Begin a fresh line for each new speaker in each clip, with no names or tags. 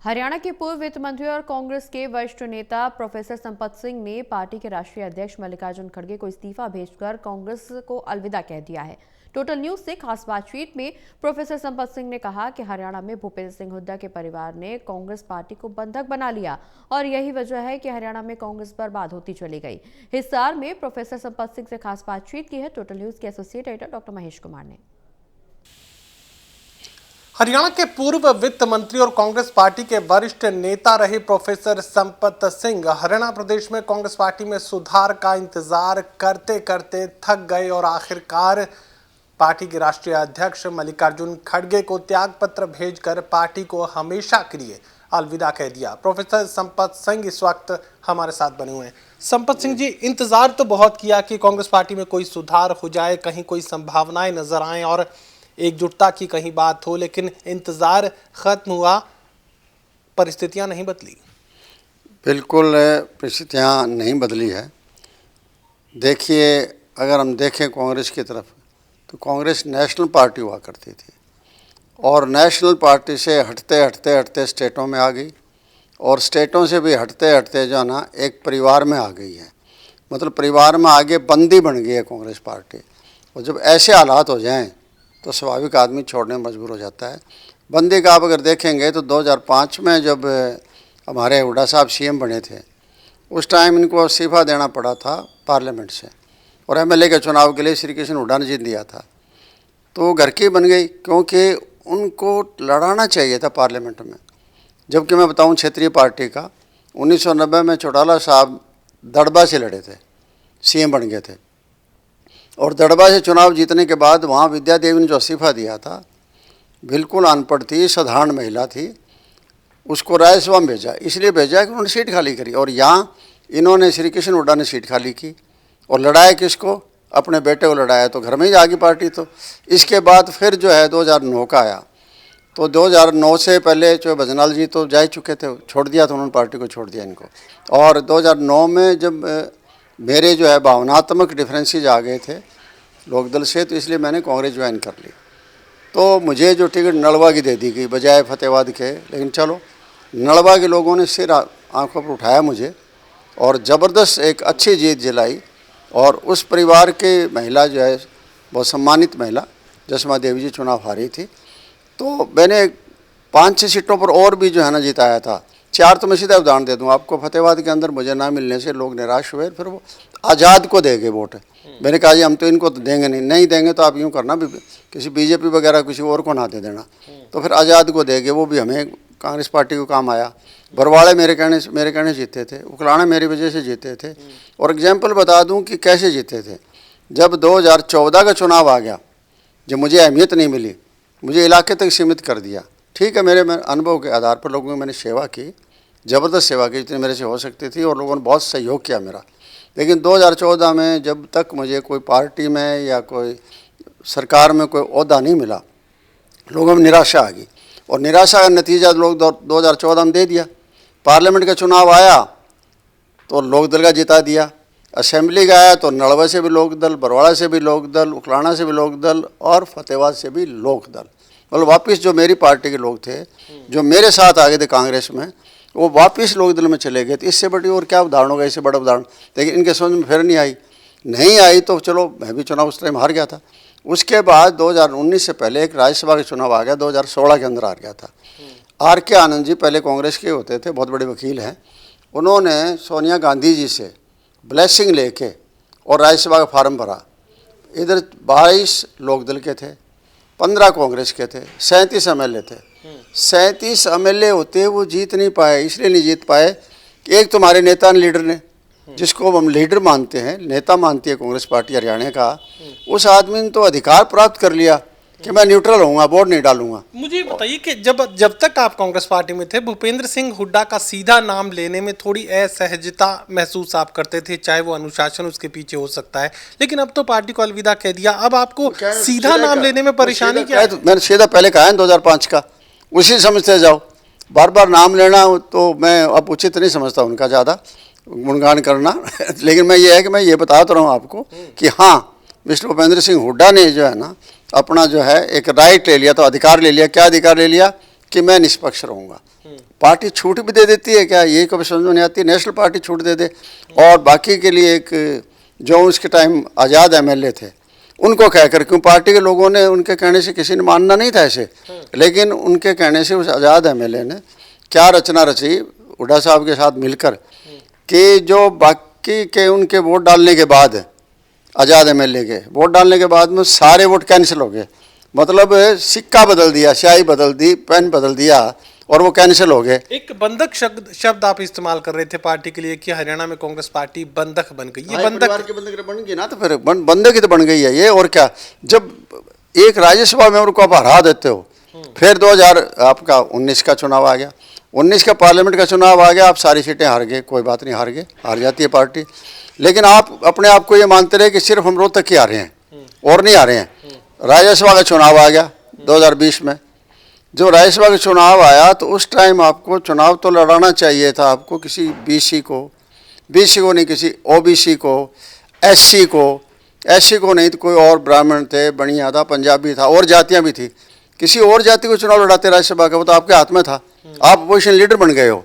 हरियाणा के पूर्व वित्त मंत्री और कांग्रेस के वरिष्ठ नेता प्रोफेसर संपत सिंह ने पार्टी के राष्ट्रीय अध्यक्ष मल्लिकार्जुन खड़गे को इस्तीफा भेजकर कांग्रेस को अलविदा कह दिया है। टोटल न्यूज से खास बातचीत में प्रोफेसर संपत सिंह ने कहा कि हरियाणा में भूपेंद्र सिंह हुड्डा के परिवार ने कांग्रेस पार्टी को बंधक बना लिया और यही वजह है कि हरियाणा में कांग्रेस बर्बाद होती चली गई। हिसार में प्रोफेसर संपत सिंह से खास बातचीत की है टोटल न्यूज के associate editor doctor Mahesh Kumar ने।
हरियाणा के पूर्व वित्त मंत्री और कांग्रेस पार्टी के वरिष्ठ नेता रहे प्रोफेसर संपत सिंह हरियाणा प्रदेश में कांग्रेस पार्टी में सुधार का इंतजार करते करते थक गए और आखिरकार पार्टी के राष्ट्रीय अध्यक्ष मल्लिकार्जुन खड़गे को त्याग पत्र भेजकर पार्टी को हमेशा के लिए अलविदा कह दिया। प्रोफेसर संपत सिंह इस वक्त हमारे साथ बने हुए हैं। संपत सिंह जी, इंतजार तो बहुत किया कि कांग्रेस पार्टी में कोई सुधार हो जाए, कहीं कोई संभावनाएं नजर आए और एकजुटता की कहीं बात हो, लेकिन इंतजार खत्म हुआ, परिस्थितियां नहीं बदली।
बिल्कुल परिस्थितियां नहीं बदली है। देखिए, अगर हम देखें कांग्रेस की तरफ तो कांग्रेस नेशनल पार्टी हुआ करती थी और नेशनल पार्टी से हटते हटते हटते स्टेटों में आ गई और स्टेटों से भी हटते हटते जो है ना एक परिवार में आ गई है। मतलब परिवार में आगे बंदी बन गई है कांग्रेस पार्टी। और जब ऐसे हालात हो जाएं तो स्वाभाविक आदमी छोड़ने में मजबूर हो जाता है। बंदी का आप अगर देखेंगे तो 2005 में जब हमारे हुड्डा साहब सीएम बने थे उस टाइम इनको इस्तीफा देना पड़ा था पार्लियामेंट से और एमएलए के चुनाव के लिए श्री कृष्ण हुड्डा ने जीत दिया था। तो वो घर की बन गई क्योंकि उनको लड़ाना चाहिए था पार्लियामेंट में। जबकि मैं बताऊं क्षेत्रीय पार्टी का 1990 में चौटाला साहब दड़बा से लड़े थे, सीएम बन गए थे और दड़बा से चुनाव जीतने के बाद वहाँ विद्या देवी ने जो इस्तीफा दिया था, बिल्कुल अनपढ़ थी, साधारण महिला थी, उसको राज्यसभा में भेजा। इसलिए भेजा कि उन्होंने सीट खाली करी और यहाँ इन्होंने श्री कृष्ण हुड्डा ने सीट खाली की और लड़ाया किसको? अपने बेटे को लड़ाया। तो घर में ही आ गई पार्टी। तो इसके बाद फिर जो है 2009 का आया तो 2009 से पहले जो भजनाल जी तो जा चुके थे, छोड़ दिया था उन्होंने, पार्टी को छोड़ दिया इनको। और 2009 में जब मेरे जो है भावनात्मक डिफरेंसेस आ गए थे लोकदल से, तो इसलिए मैंने कांग्रेस ज्वाइन कर ली। तो मुझे जो टिकट नलवा की दे दी गई बजाय फतेहाबाद के, लेकिन चलो नलवा के लोगों ने सिर आंखों पर उठाया मुझे और ज़बरदस्त एक अच्छी जीत दिलाई। और उस परिवार के महिला जो है बहुत सम्मानित महिला जसमा देवी जी चुनाव हारी थी। तो मैंने 5-6 सीटों पर और भी जो है ना जिताया था। 4 तो मैं सीधा उदाहरण दे दूँ आपको। फतेहाबाद के अंदर मुझे ना मिलने से लोग निराश हुए, फिर वो आज़ाद को देंगे वोट। मैंने कहा जी हम तो इनको तो देंगे नहीं देंगे तो आप यूँ करना भी किसी बीजेपी वगैरह किसी और को ना दे देना। तो फिर आज़ाद को देंगे, वो भी हमें कांग्रेस पार्टी को काम आया। बरवाड़े मेरे कहने जीते थे, उकलाना मेरी वजह से जीते थे। और एग्जाम्पल बता दूं कि कैसे जीते थे। जब 2014 का चुनाव आ गया, जब मुझे अहमियत नहीं मिली, मुझे इलाके तक सीमित कर दिया। ठीक है, मेरे अनुभव के आधार पर लोगों की मैंने सेवा की, ज़बरदस्त सेवा की जितनी मेरे से हो सकती थी और लोगों ने बहुत सहयोग किया मेरा। लेकिन 2014 में जब तक मुझे कोई पार्टी में या कोई सरकार में कोई ओहदा नहीं मिला, लोगों में निराशा आ गई और निराशा का नतीजा लोग 2014 में दे दिया। पार्लियामेंट का चुनाव आया तो लोकदल का जिता दिया, असेंबली का आया तो नलवा से भी लोकदल, बरवाड़ा से भी लोकदल, उकलाना से भी लोकदल और फतेहाबाद से भी लोकदल। मतलब वापस जो मेरी पार्टी के लोग थे जो मेरे साथ आ गए थे कांग्रेस में, वो वापस लोकदल में चले गए। तो इससे बड़ी और क्या उदाहरण होगा, इससे बड़ा उदाहरण। लेकिन इनके समझ में फिर नहीं आई तो चलो मैं भी चुनाव उस टाइम हार गया था। उसके बाद 2019 से पहले एक राज्यसभा का चुनाव आ गया, 2016 के अंदर हार गया था। RK आनंद जी पहले कांग्रेस के होते थे, बहुत बड़े वकील हैं। उन्होंने सोनिया गांधी जी से ब्लेसिंग लेके और राज्यसभा का फार्म भरा। इधर 22 लोकदल के थे, 15 कांग्रेस के थे, 37 MLA थे। 37 MLA होते वो जीत नहीं पाए। इसलिए नहीं जीत पाए कि एक तुम्हारे नेता लीडर ने, जिसको हम लीडर मानते हैं, नेता मानती है कांग्रेस पार्टी हरियाणा का, उस आदमी ने तो अधिकार प्राप्त कर लिया कि मैं न्यूट्रल होऊंगा, वोट नहीं डालूंगा।
मुझे बताइए कि जब तक आप कांग्रेस पार्टी में थे, भूपेंद्र सिंह हुड्डा का सीधा नाम लेने में थोड़ी असहजता महसूस आप करते थे, चाहे वो अनुशासन उसके पीछे हो सकता है, लेकिन अब तो पार्टी को अलविदा कह दिया। अब आपको सीधा नाम लेने में परेशानी क्या है?
मैंने सीधा पहले कहा है 2005 का, उसी समझते जाओ। बार बार नाम लेना तो मैं अब उचित नहीं समझता उनका ज़्यादा गुणगान करना। लेकिन मैं ये है कि मैं ये बता तो रहा हूँ आपको कि हाँ, मिस्टर भूपेंद्र सिंह हुड्डा ने जो है ना अपना जो है एक राइट ले लिया, तो अधिकार ले लिया। क्या अधिकार ले लिया? कि मैं निष्पक्ष रहूँगा। पार्टी छूट भी दे देती है क्या, ये कभी समझ में नहीं आती। नेशनल पार्टी छूट दे दे और बाकी के लिए एक जो उसके टाइम आज़ाद एमएलए थे उनको कहकर, क्यों पार्टी के लोगों ने उनके कहने से, किसी ने मानना नहीं था ऐसे, लेकिन उनके कहने से उस आज़ाद एमएलए ने क्या रचना रची हुड्डा साहब के साथ मिलकर कि जो बाकी के उनके वोट डालने के बाद, आज़ाद एमएलए के वोट डालने के बाद में सारे वोट कैंसिल हो गए। मतलब सिक्का बदल दिया, स्याही बदल दी, पेन बदल दिया और वो कैंसिल हो गए।
एक बंधक शब्द आप इस्तेमाल कर रहे थे पार्टी के लिए कि हरियाणा में कांग्रेस पार्टी बंधक बन गई। ये
बंधक बन गई ना, तो फिर बंधक ही तो बन गई है ये, और क्या। जब एक राज्यसभा मेंबर को आप हरा देते हो, फिर 2019 का चुनाव आ गया, 19 का पार्लियामेंट का चुनाव आ गया, आप सारी सीटें हार गए, कोई बात नहीं, हार गए, हार जाती है पार्टी, लेकिन आप अपने आप को ये मानते रहे कि सिर्फ हम रोहतक ही आ रहे हैं और नहीं आ रहे हैं। राज्यसभा का चुनाव आ गया 2020 में, जो राज्यसभा का चुनाव आया तो उस टाइम आपको चुनाव तो लड़ाना चाहिए था, आपको किसी बीसी को नहीं, किसी ओबीसी को, एससी को नहीं तो कोई और ब्राह्मण थे, बनिया था, पंजाबी था, और जातियां भी थी, किसी और जाति को चुनाव लड़ाते राज्यसभा का, वो तो आपके हाथ में था, आप अपोजिशन लीडर बन गए हो,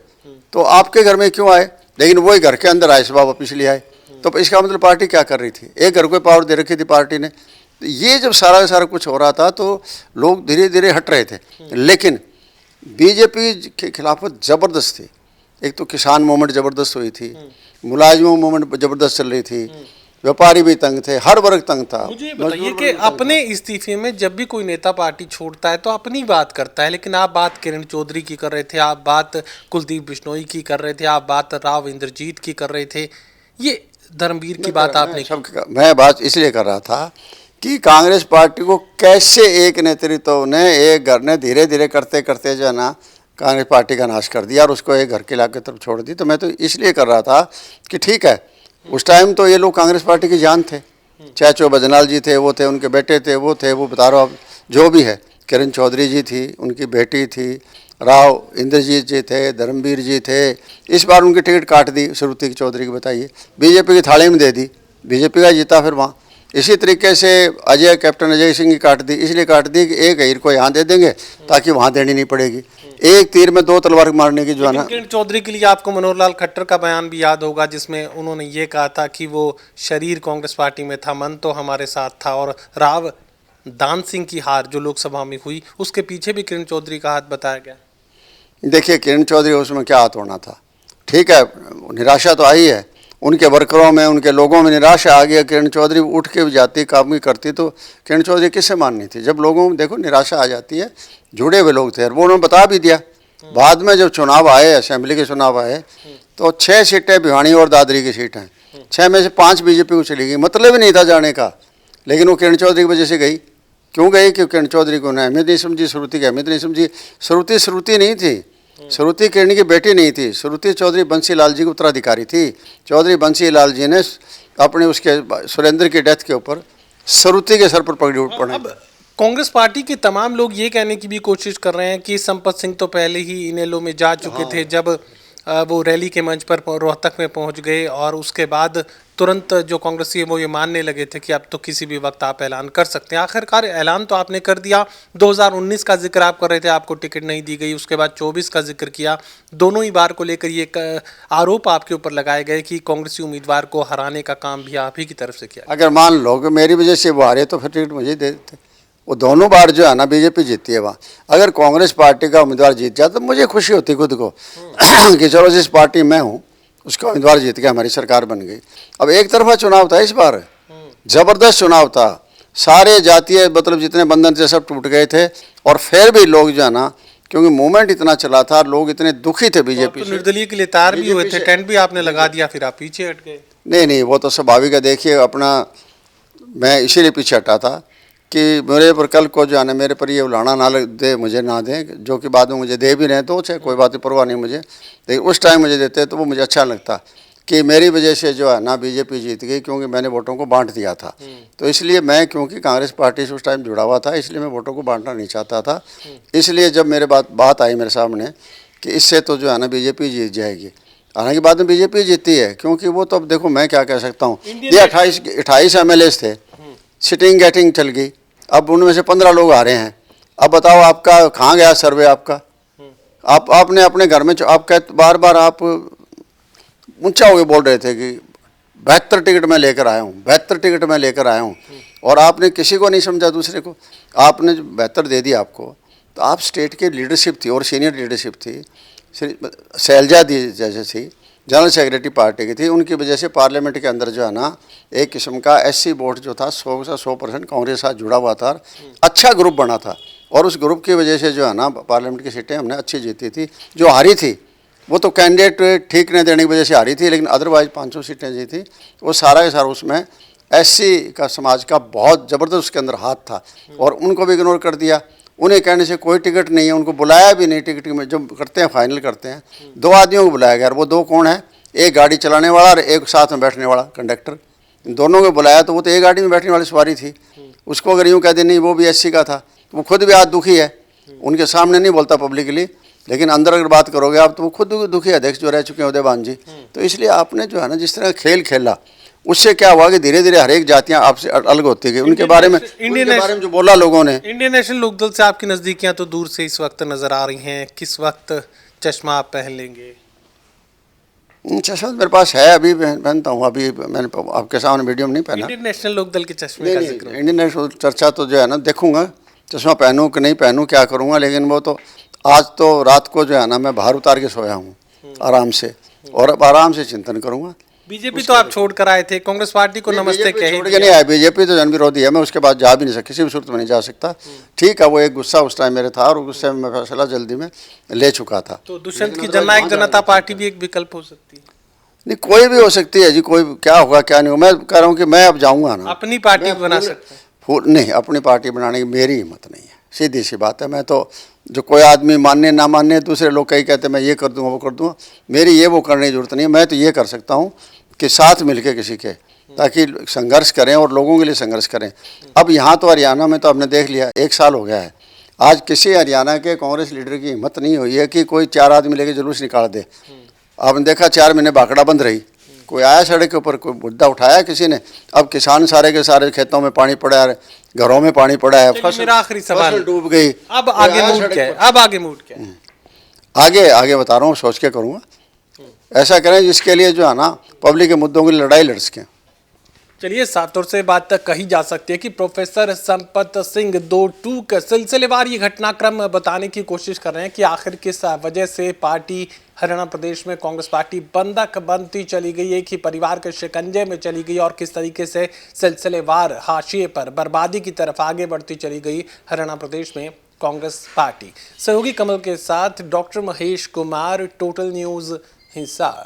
तो आपके घर में क्यों आए, लेकिन वही घर के अंदर राज्यसभा वापस ले आए। तो इसका मतलब पार्टी क्या कर रही थी, एक घर को पावर दे रखी थी पार्टी ने। तो ये जब सारा का सारा कुछ हो रहा था तो लोग धीरे धीरे हट रहे थे, लेकिन बीजेपी के खिलाफ ज़बरदस्त थी। एक तो किसान मूवमेंट ज़बरदस्त हुई थी, मुलाजिमों मूवमेंट ज़बरदस्त चल रही थी, व्यापारी भी तंग थे, हर वर्ग तंग था।
मुझे बताइए कि अपने इस्तीफे में जब भी कोई नेता पार्टी छोड़ता है तो अपनी बात करता है, लेकिन आप बात किरण चौधरी की कर रहे थे, आप बात कुलदीप बिश्नोई की कर रहे थे, आप बात राव इंद्रजीत की कर रहे थे, ये धर्मवीर की बात आपने की।
मैं बात इसलिए कर रहा था कि कांग्रेस पार्टी को कैसे एक नेतृत्व ने, एक घर ने धीरे धीरे करते करते जो है ना कांग्रेस पार्टी का नाश कर दिया और उसको एक घर के इलाके तरफ छोड़ दी। तो मैं तो इसलिए कर रहा था कि ठीक है, उस टाइम तो ये लोग कांग्रेस पार्टी की जान थे, चाचो बजनाल जी थे, वो थे, उनके बेटे थे, वो थे, वो बता रहा हूँ जो भी है, किरण चौधरी जी थी, उनकी बेटी थी, राव इंद्रजीत जी थे, धर्मवीर जी थे। इस बार उनकी टिकट काट दी श्रुति चौधरी की, बताइए, बीजेपी की थाली में दे दी, बीजेपी का जीता फिर वहाँ। इसी तरीके से कैप्टन अजय सिंह की काट दी, इसलिए काट दी कि एक हीर को यहाँ दे देंगे ताकि वहाँ देनी नहीं पड़ेगी, एक तीर में दो तलवार मारने की जो है ना।
किरण चौधरी के लिए आपको मनोहर लाल खट्टर का बयान भी याद होगा, जिसमें उन्होंने ये कहा था कि वो शरीर कांग्रेस पार्टी में था, मन तो हमारे साथ था। और राव दान सिंह की हार जो लोकसभा में हुई, उसके पीछे भी किरण चौधरी का हाथ बताया गया।
देखिए, किरण चौधरी उसमें क्या हाथ होना था, ठीक है, निराशा तो आई है, उनके वर्करों में, उनके लोगों में निराशा आ गई। किरण चौधरी उठ के जाती, काम भी करती, तो किरण चौधरी किससे माननी थी। जब लोगों में देखो निराशा आ जाती है, जुड़े हुए लोग थे, और वो उन्होंने बता भी दिया। बाद में जब चुनाव आए, असेंबली के चुनाव आए, तो 6 सीटें भिवानी और दादरी की सीट हैं, 6 में से 5 बीजेपी को चली गई, मतलब ही नहीं था जाने का, लेकिन वो किरण चौधरी की वजह से गई। क्यों गई? क्योंकि किरण चौधरी को अहमियत नहीं समझी, श्रुति की अहमियत नहीं समझी। श्रुति नहीं थी, श्रुति किरण की बेटी नहीं थी, श्रुति चौधरी बंसी लाल जी की उत्तराधिकारी थी। चौधरी बंसी लाल जी ने अपने उसके सुरेंद्र की डेथ के ऊपर श्रुति के सर पर पगड़ी पड़ाई।
कांग्रेस पार्टी के तमाम लोग ये कहने की भी कोशिश कर रहे हैं कि संपत सिंह तो पहले ही इनेलो में जा चुके थे, जब वो रैली के मंच पर रोहतक में पहुंच गए, और उसके बाद तुरंत जो कांग्रेसी वो ये मानने लगे थे कि अब तो किसी भी वक्त आप ऐलान कर सकते हैं। आखिरकार ऐलान तो आपने कर दिया। 2019 का जिक्र आप कर रहे थे, आपको टिकट नहीं दी गई, उसके बाद 24 का जिक्र किया। दोनों ही बार को लेकर ये आरोप आपके ऊपर लगाए गए कि कांग्रेसी उम्मीदवार को हराने का काम भी आप ही की तरफ से किया।
अगर मान लो कि मेरी वजह से वो हारे तो फिर टिकट मुझे दे देते। वो दोनों बार जो है ना बीजेपी जीतती है वहाँ। अगर कांग्रेस पार्टी का उम्मीदवार जीत जाए तो मुझे खुशी होती खुद को कि चलो जिस पार्टी में हूँ उसका उम्मीदवार जीत गया, हमारी सरकार बन गई। अब एक तरफा चुनाव था इस बार, जबरदस्त चुनाव था, सारे जातीय मतलब जितने बंधन थे सब टूट गए थे, और फिर भी लोग जो है ना, क्योंकि मूवमेंट इतना चला था, लोग इतने दुखी थे बीजेपी से।
निर्दलीय के लिए तैयार भी हुए थे, टेंट भी आपने लगा दिया, फिर आप पीछे हट गए।
नहीं, वो तो स्वाभाविक है। देखिए अपना, मैं इसीलिए पीछे हटा था कि मेरे पर कल को जो है ना मेरे पर ये उलाना ना दे, मुझे ना दें, जो कि बाद में मुझे दे भी रहे तो चाहे कोई बात परवाह नहीं मुझे, लेकिन उस टाइम मुझे देते तो वो मुझे अच्छा लगता कि मेरी वजह से जो है ना बीजेपी जीत गई, क्योंकि मैंने वोटों को बांट दिया था। तो इसलिए मैं, क्योंकि कांग्रेस पार्टी से उस टाइम जुड़ा हुआ था, इसलिए मैं वोटों को बांटना नहीं चाहता था। इसलिए जब मेरे बात आई मेरे सामने कि इससे तो जो है ना बीजेपी जीत जाएगी, हालांकि बाद में बीजेपी जीती है, क्योंकि वो तो अब देखो मैं क्या कह सकता हूँ, ये 28 MLAs थे, सिटिंग गेटिंग चल गई, अब उनमें से 15 लोग आ रहे हैं। अब बताओ आपका कहाँ गया सर्वे, आपका आपने अपने घर में आप बार बार आप ऊंचा होकर बोल रहे थे कि 72 टिकट मैं लेकर आया हूँ, 72 टिकट मैं लेकर आया हूँ, और आपने किसी को नहीं समझा, दूसरे को आपने जो 72 दे दिया आपको, तो आप स्टेट की लीडरशिप थी और सीनियर लीडरशिप थी, शैलजा दी जैसे थी, जनरल सेक्रेटरी पार्टी की थी, उनकी वजह से पार्लियामेंट के अंदर जो है ना एक किस्म का एससी वोट जो था 100% कांग्रेस के साथ जुड़ा हुआ था, अच्छा ग्रुप बना था, और उस ग्रुप की वजह से जो है ना पार्लियामेंट की सीटें हमने अच्छी जीती थी। जो हारी थी वो तो कैंडिडेट ठीक नहीं देने की वजह से हारी थी, लेकिन अदरवाइज 500 सीटें जीती, वो सारा के सारा उसमें एससी का समाज का बहुत ज़बरदस्त उसके अंदर हाथ था, और उनको भी इग्नोर कर दिया। उन्हें कहने से कोई टिकट नहीं है, उनको बुलाया भी नहीं टिकट में, जब करते हैं फाइनल करते हैं 2 आदमियों को बुलाया गया, वो 2 कौन है, एक गाड़ी चलाने वाला और एक साथ में बैठने वाला कंडक्टर, इन दोनों को बुलाया, तो वो तो एक गाड़ी में बैठने वाली सवारी थी, उसको अगर यूँ कह दे नहीं वो भी एससी का था, तो वो खुद भी आज दुखी है, उनके सामने नहीं बोलता पब्लिकली, लेकिन अंदर अगर बात करोगे आप तो वो खुद दुखी अध्यक्ष जो रह चुके हैं उदयभान जी। तो इसलिए आपने जो है ना जिस तरह खेल खेला, उससे क्या हुआ कि धीरे धीरे हर एक जातियां आपसे अलग होती गई, उनके बारे में जो बोला लोगों ने।
इंडियन नेशनल लोकदल से आपकी नजदीकियां तो दूर से इस वक्त नजर आ रही हैं, किस वक्त चश्मा आप पहन लेंगे?
चश्मा मेरे पास है, अभी पहनता हूँ, अभी मैंने आपके सामने वीडियो में नहीं पहना।
इंडियन नेशनल लोकदल के चश्मे का जिक्र।
इंडियन नेशनल चर्चा तो जो है ना देखूंगा, चश्मा पहनूं कि नहीं पहनूं, क्या करूंगा, लेकिन वो तो आज तो रात को जो है ना मैं बाहर उतार के सोया हूँ आराम से, और अब आराम से चिंतन करूंगा।
बीजेपी तो आप छोड़ कर आए थे, कांग्रेस पार्टी को नमस्ते कहे
छोड़ के नहीं आया, बीजेपी तो जन विरोधी है, मैं उसके बाद जा भी नहीं सकता, किसी भी सूरत में नहीं जा सकता। ठीक है, वो एक गुस्सा उस टाइम मेरे था, और गुस्से में मैं फैसला जल्दी में ले चुका था।
तो दुष्यंत की जननायक जनता पार्टी भी एक विकल्प हो सकती है?
नहीं, कोई भी हो सकती है जी, कोई क्या होगा क्या नहीं होगा, मैं कह रहा हूँ कि मैं अब जाऊँगा ना,
अपनी पार्टी बना सकते हैं?
नहीं, अपनी पार्टी बनाने की मेरी हिम्मत नहीं है, सीधी सी बात है। मैं तो जो कोई आदमी मानने ना मानने, दूसरे लोग कहीं कहते हैं मैं ये कर दूंगा वो कर दूंगा, मेरी ये वो करने की जरूरत नहीं है। मैं तो ये कर सकता हूँ कि साथ मिलके किसी के, ताकि संघर्ष करें और लोगों के लिए संघर्ष करें। अब यहाँ तो हरियाणा में तो आपने देख लिया 1 साल हो गया है, आज किसी हरियाणा के कांग्रेस लीडर की हिम्मत नहीं हुई है कि कोई 4 आदमी लेके जुलूस निकाल दे। आपने देखा 4 महीने बाकड़ा बंद रही, कोई आया सड़क के ऊपर, कोई मुद्दा उठाया किसी ने? अब किसान सारे के सारे खेतों में पानी पड़ा है, घरों में पानी पड़ा है,
मेरा आखिरी सवाल
डूब गई।
अब आगे मूड क्या है? अब आगे मूड क्या है?
आगे बता रहा हूँ, सोच के करूँगा। ऐसा करें जिसके लिए जो है ना पब्लिक के मुद्दों की लड़ाई लड़ सकें।
चलिए, साफ तौर से बात तक कही जा सकती है कि प्रोफेसर संपत सिंह 2-2 का सिलसिलेवार ये घटनाक्रम बताने की कोशिश कर रहे हैं कि आखिर किस वजह से पार्टी हरियाणा प्रदेश में कांग्रेस पार्टी बंधक बनती चली गई, एक ही परिवार के शिकंजे में चली गई, और किस तरीके से सिलसिलेवार हाशिए पर बर्बादी की तरफ आगे बढ़ती चली गई हरियाणा प्रदेश में कांग्रेस पार्टी। सहयोगी कमल के साथ doctor Mahesh Kumar, total news, Hisar.